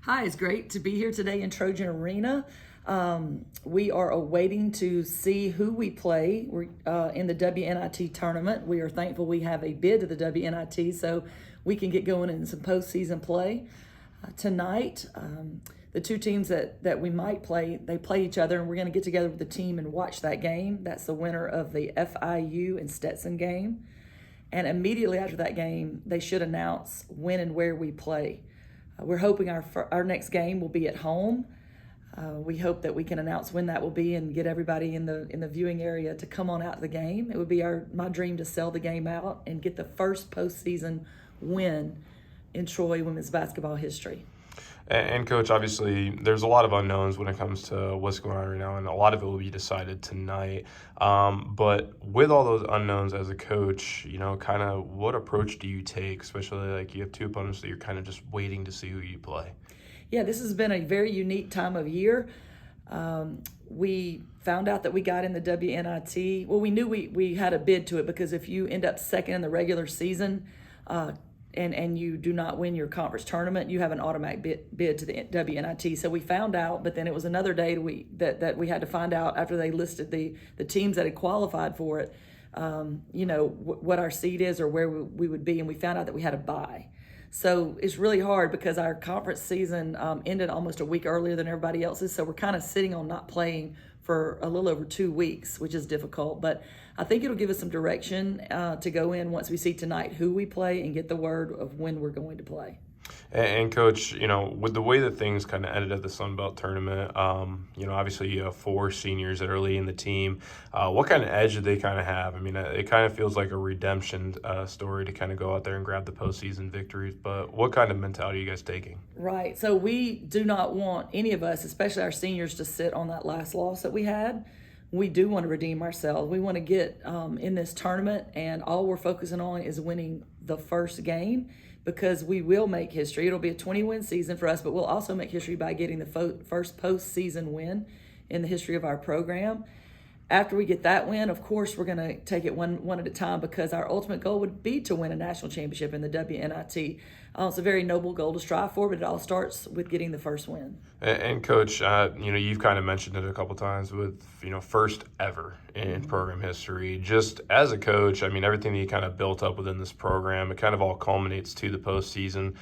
Hi, it's great to be here today in Trojan Arena. We are awaiting to see who we play. We're in the WNIT tournament. We are thankful we have a bid to the WNIT so we can get going in some postseason play. Tonight, the two teams that we might play, they play each other, and we're going to get together with the team and watch that game. That's the winner of the FIU and Stetson game. And immediately after that game, they should announce when and where we play. We're hoping our next game will be at home. We hope that we can announce when that will be and get everybody in the viewing area to come on out to the game. It would be my dream to sell the game out and get the first postseason win in Troy women's basketball history. And Coach, obviously, there's a lot of unknowns when it comes to what's going on right now, and a lot of it will be decided tonight. But with all those unknowns as a coach, kind of what approach do you take, especially like you have two opponents that you're kind of just waiting to see who you play? Yeah, this has been a very unique time of year. We found out that we got in the WNIT. Well, we knew we had a bid to it because if you end up second in the regular season, and you do not win your conference tournament, you have an automatic bid to the WNIT. So we found out, but then it was another day that we had to find out after they listed the teams that had qualified for it, what our seed is or where we would be, and we found out that we had a bye. So it's really hard because our conference season ended almost a week earlier than everybody else's, so we're kind of sitting on not playing for a little over 2 weeks, which is difficult. But I think it'll give us some direction to go in once we see tonight who we play and get the word of when we're going to play. And Coach, with the way that things kind of ended at the Sun Belt tournament, obviously you have 4 seniors that are leading the team. What kind of edge do they kind of have? I mean, it kind of feels like a redemption story to kind of go out there and grab the postseason victories. But what kind of mentality are you guys taking? Right. So we do not want any of us, especially our seniors, to sit on that last loss that we had. We do want to redeem ourselves. We want to get in this tournament, and all we're focusing on is winning the first game, because we will make history. It'll be a 20-win season for us, but we'll also make history by getting the first postseason win in the history of our program. After we get that win, of course, we're going to take it one at a time, because our ultimate goal would be to win a national championship in the WNIT. It's a very noble goal to strive for, but it all starts with getting the first win. And Coach, you've kind of mentioned it a couple times with, first ever in program history. Just as a coach, I mean, everything that you kind of built up within this program, it kind of all culminates to the postseason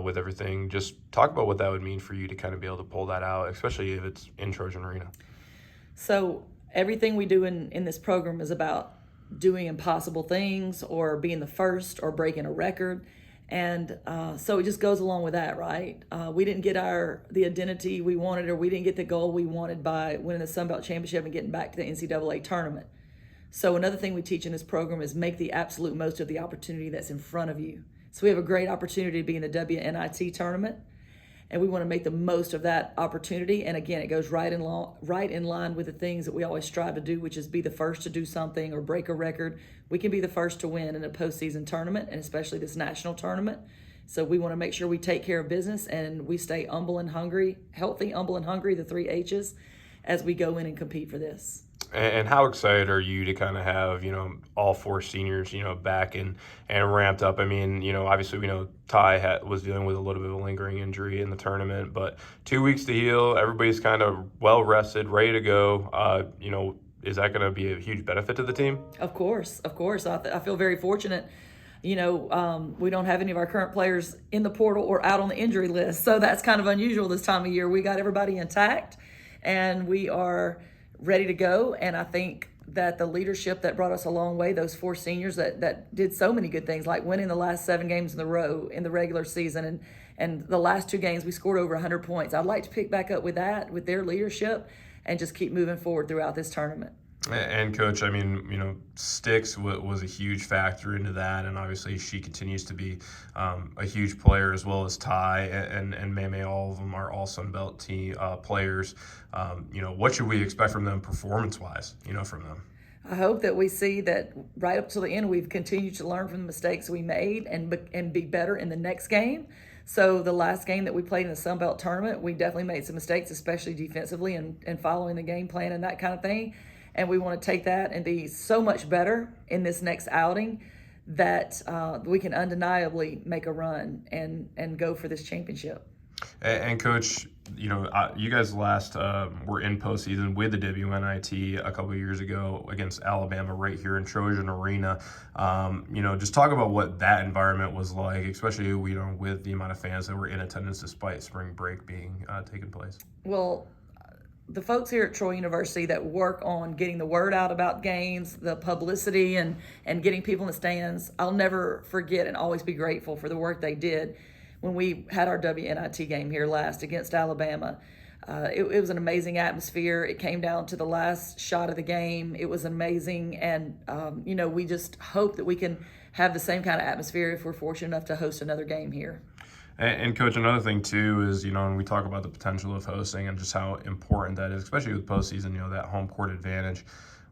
with everything. Just talk about what that would mean for you to kind of be able to pull that out, especially if it's in Trojan Arena. So everything we do in this program is about doing impossible things or being the first or breaking a record. And so it just goes along with that, right? We didn't get the identity we wanted, or we didn't get the goal we wanted by winning the Sun Belt Championship and getting back to the NCAA tournament. So another thing we teach in this program is make the absolute most of the opportunity that's in front of you. So we have a great opportunity to be in the WNIT tournament, and we want to make the most of that opportunity. And again, it goes right in line with the things that we always strive to do, which is be the first to do something or break a record. We can be the first to win in a postseason tournament, and especially this national tournament. So we want to make sure we take care of business and we stay humble and hungry, healthy, humble and hungry, the 3 H's, as we go in and compete for this. And how excited are you to kind of have, all 4 seniors, back and ramped up? I mean, obviously we know Ty was dealing with a little bit of a lingering injury in the tournament, but 2 weeks to heal, everybody's kind of well rested, ready to go. Is that going to be a huge benefit to the team? Of course. I feel very fortunate. We don't have any of our current players in the portal or out on the injury list, so that's kind of unusual this time of year. We got everybody intact, and we are ready to go. And I think that the leadership that brought us a long way, those 4 seniors that did so many good things, like winning the last 7 games in a row in the regular season, and the last 2 games we scored over 100 points. I'd like to pick back up with that, with their leadership, and just keep moving forward throughout this tournament. And Coach, I mean, Sticks was a huge factor into that, and obviously she continues to be a huge player, as well as Ty and Meme. All of them are all Sun Belt team players. What should we expect from them performance-wise? From them. I hope that we see that right up to the end, we've continued to learn from the mistakes we made and be better in the next game. So the last game that we played in the Sun Belt tournament, we definitely made some mistakes, especially defensively and following the game plan and that kind of thing. And we want to take that and be so much better in this next outing that we can undeniably make a run and go for this championship. And Coach, you guys last were in postseason with the WNIT a couple of years ago against Alabama right here in Trojan Arena. Just talk about what that environment was like, especially with the amount of fans that were in attendance despite spring break being taking place. Well, the folks here at Troy University that work on getting the word out about games, the publicity, and getting people in the stands, I'll never forget and always be grateful for the work they did when we had our WNIT game here last against Alabama. It was an amazing atmosphere. It came down to the last shot of the game. It was amazing, and we just hope that we can have the same kind of atmosphere if we're fortunate enough to host another game here. And Coach, another thing too is, when we talk about the potential of hosting and just how important that is, especially with postseason, that home court advantage.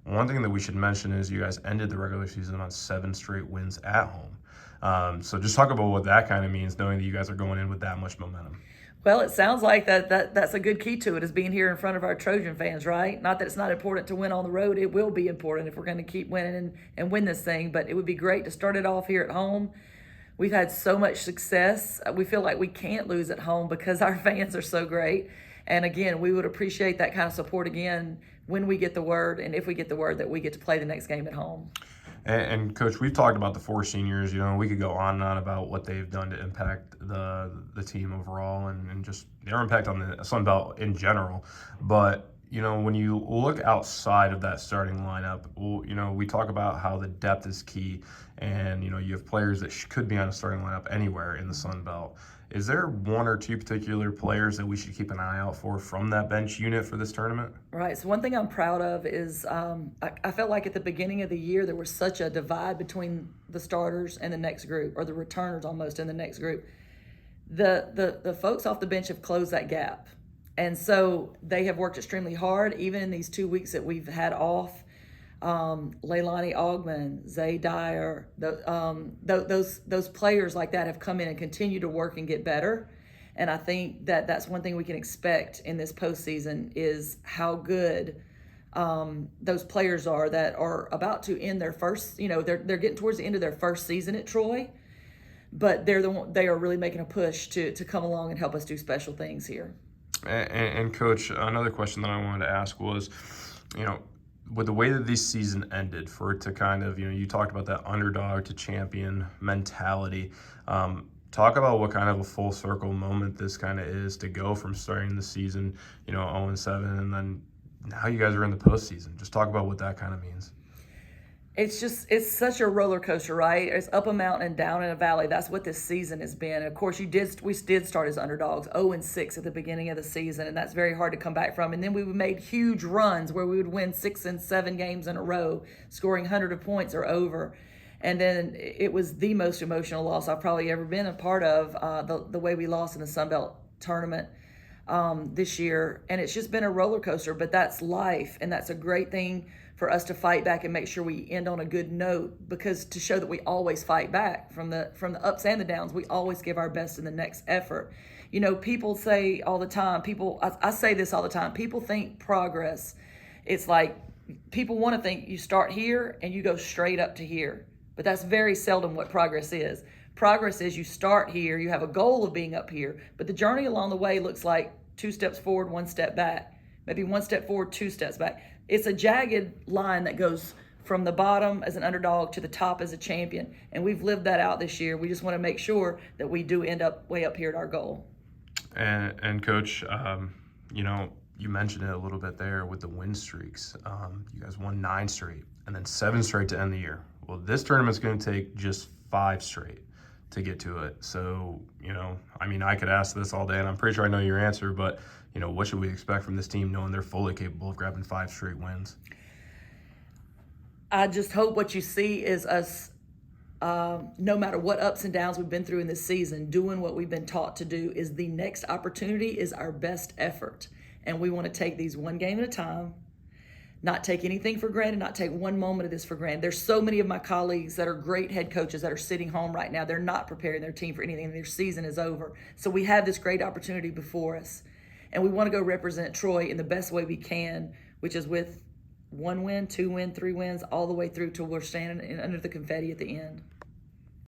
One thing that we should mention is you guys ended the regular season on 7 straight wins at home. So just talk about what that kind of means, knowing that you guys are going in with that much momentum. Well, it sounds like that's a good key to it, is being here in front of our Trojan fans, right? Not that it's not important to win on the road. It will be important if we're going to keep winning and win this thing, but it would be great to start it off here at home. We've had so much success. We feel like we can't lose at home because our fans are so great. And again, we would appreciate that kind of support again when we get the word, and if we get the word that we get to play the next game at home. And Coach, we've talked about the 4 seniors. We could go on and on about what they've done to impact the team overall and just their impact on the Sun Belt in general. But when you look outside of that starting lineup, we talk about how the depth is key, and you have players that could be on a starting lineup anywhere in the Sun Belt. Is there 1 or 2 particular players that we should keep an eye out for from that bench unit for this tournament? Right. So one thing I'm proud of is I felt like at the beginning of the year there was such a divide between the starters and the next group, or the returners almost in the next group. The folks off the bench have closed that gap. And so they have worked extremely hard, even in these 2 weeks that we've had off. Leilani Ogman, Zay Dyer, those players like that have come in and continue to work and get better. And I think that's one thing we can expect in this postseason is how good those players are that are about to end their first, they're getting towards the end of their first season at Troy, but they are really making a push to come along and help us do special things here. And Coach, another question that I wanted to ask was, with the way that this season ended, for it to kind of, you talked about that underdog to champion mentality. Talk about what kind of a full circle moment this kind of is to go from starting the season, 0-7, and then now you guys are in the postseason. Just talk about what that kind of means. It's such a roller coaster, right? It's up a mountain and down in a valley. That's what this season has been. And of course, we did start as underdogs, 0-6 at the beginning of the season, and that's very hard to come back from. And then we made huge runs where we would win 6 and 7 games in a row, scoring 100 points or over. And then it was the most emotional loss I've probably ever been a part of, the way we lost in the Sun Belt tournament this year. And it's just been a roller coaster, but that's life, and that's a great thing for us to fight back and make sure we end on a good note, because to show that we always fight back from the ups and the downs, we always give our best in the next effort. People say all the time, I say this all the time, people think progress, it's like people want to think you start here and you go straight up to here, but that's very seldom what progress is. Progress is you start here, you have a goal of being up here, but the journey along the way looks like 2 steps forward, 1 step back, maybe 1 step forward, 2 steps back. It's a jagged line that goes from the bottom as an underdog to the top as a champion. And we've lived that out this year. We just want to make sure that we do end up way up here at our goal. And Coach, you mentioned it a little bit there with the win streaks. You guys won 9 straight and then 7 straight to end the year. Well, this tournament's going to take just 5 straight to get to it. So, I could ask this all day, and I'm pretty sure I know your answer, but, what should we expect from this team knowing they're fully capable of grabbing 5 straight wins? I just hope what you see is us, no matter what ups and downs we've been through in this season, doing what we've been taught to do is the next opportunity is our best effort. And we want to take these one game at a time, not take anything for granted, not take one moment of this for granted. There's so many of my colleagues that are great head coaches that are sitting home right now. They're not preparing their team for anything. Their season is over. So we have this great opportunity before us. And we want to go represent Troy in the best way we can, which is with 1 win, 2 win, 3 wins, all the way through till we're standing under the confetti at the end.